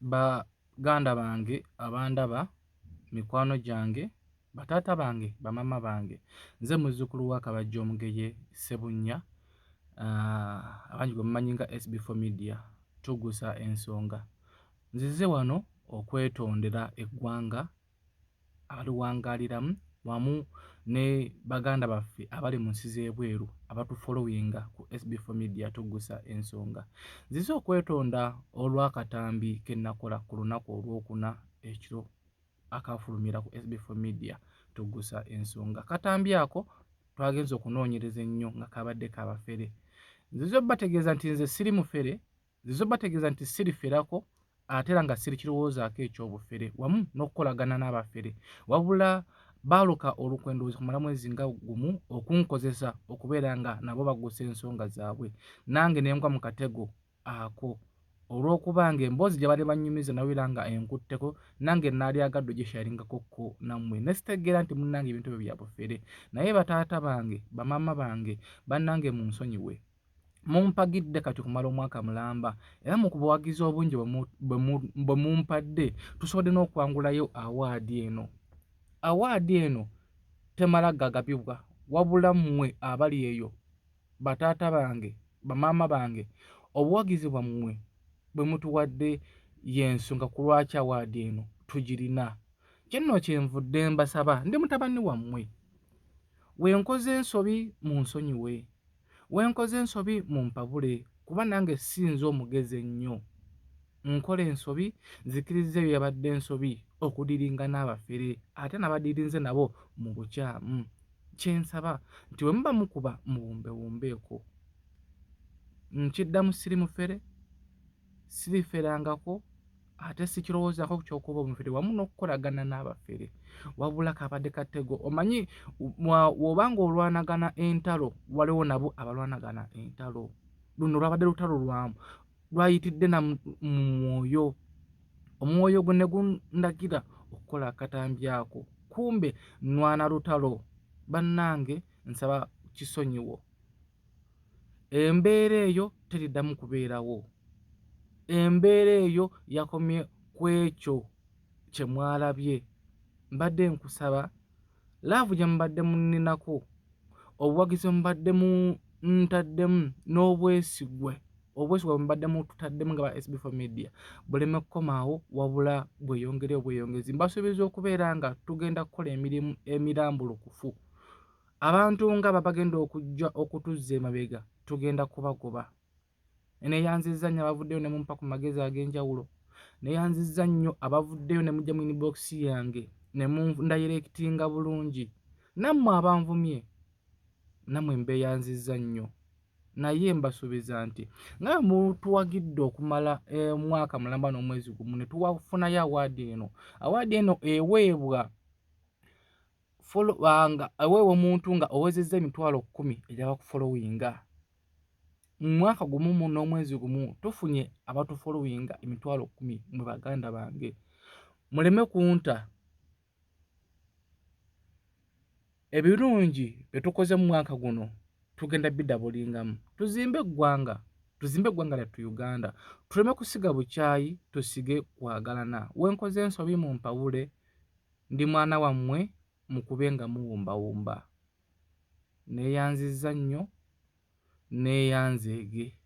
baganda bange abandaba, mikwano gyange, bataata bange, bamama bange, nze muzzukulu wa Kabajja Omugeye Ssebunya, abangi gwe mumanyi nga SB4 Media, tuggusa ensonga. Nzize wano okwetondera eggwanga abaliwangaaliramu wamu ne baganda baffe abali mu nsi z'ebweru abatufollowinga ku SB4 Media tuggusa ensonga. Nzize okwetonda olw'akatambi ke nakola ku lunaku olwokuna ekiro akafulumira ku SB4 Media tuggusa ensonga. Akatambi ako twagenze okunoonyereza ennyo nga kabadde kabafere. Nzize obbategeeza nti nze siri mufere, nzize obbategeeza nti siriferako ate era nga siri kirowoozaako eky'obufere wamu n'okukolagana n'abafere, wabula baaluka olukwendoozi kumala mwezi nga gumu okunkozesa okubeera nga nabo baggusa ensonga zaabwe, nange ne ngwa mu katego ako olw'okuba ng'emboozi gye baali bannyumiza nawe era nga enkutteko, nange naali agadde ogisharingakokko nammwe ne sitegeera nti munnange ebintu ebyo bya bufere. Naye bataata bange, bamama bange, bannange munsonyiwe, mumpagidde kati okumala omwaka mulamba era mu buwagizi obungi bwe mumpadde tusobodde n'okwangulayo awaadi eno. Awaadi eno temala gagabibwa wabula mmwe abali eyo, bataata bange, bamaama bange, obuwagizi bwammwe bwe mutuwadde y'ensonga ku lwaki awaadi eno tugirina. Kye nno kyenvudde mbasaba, ndi mutabani wammwe, wenkoze ensobi munsonyiwe, wenkoze ensobi mumpabule kuba nange sinze omugezi ennyo. Nkola ensobi, nzikiriza ebyo yabadde ensobi okudiringa n'abafere ate nabadirinze nabo mu bukyamu. Kyensaba nti bwe muba mukuba muwumbewumbeeko. Nkiddamu siri mufere, siriferangako ate sikirowoozaako ky'okuba omufere wamu n'okukolagana n'abafere, wabula kabadde katego. Omanyi bw'obanga olwanagana entalo waliwo nabo abalwanagana entalo. Luno lwabadde lutalo lwamu lwayitidde na mu mwoyo, omwoyo gwe ne gundagira okukola akatambi ako, kumbe nwana lutalo. Bannange nsaba kisonyiwo, embeera eyo teriddamu kubeerawo. Embeera eyo yakomye ku ekyo kye mwalabye. Mbadde nkusaba laavu gye mubadde munninako, obuwagizi mubadde muntaddemu n'obwesigwa bwe mubadde mututaddemu nga ba SB4 Media buleme kukomaawo wabula bweyongezi. Mbasuubiza okubeera nga tugenda kukola emirimu emirambulukufu. Abantu nga bagenda okujja okutuzza emabega tugenda kubagoba. Neeyanzizza nnyo abavuddeyo ne mumpa ku magezi ag'enjawulo, neeyanzizza nnyo abavuddeyo ne mujja mu inbox yange ne mundayirekitinga bulungi. Nammwe abanvumye, nammwe mbeeyanzizza nnyo. Naye mbasuubiza nti nga bwe mutuwagidde okumala omwaka mulamba n'omwezi gumu ne tuwafunayo awaadi eno. Awaadi eno eweebwa omuntu nga owezezza emitwalo 10 egy'abakufollowinga. Mu mwaka gumu n'omwezi gumu tufunye abatufollowinga emitwalo 10 mwe baganda bange. Muleme kunta. Ebirungi bye tukoze mu mwaka guno tugenda bidabulingamu. Tuzimbe eggwanga lyattu Uganda. Tuleme kusiga bukyayi, tusige kwagalana. Wenkoze ensobi mumpawule, ndi mwana wammwe mukube nga muwumbawumba. Neeyanzizza nnyo, neeyanzeege.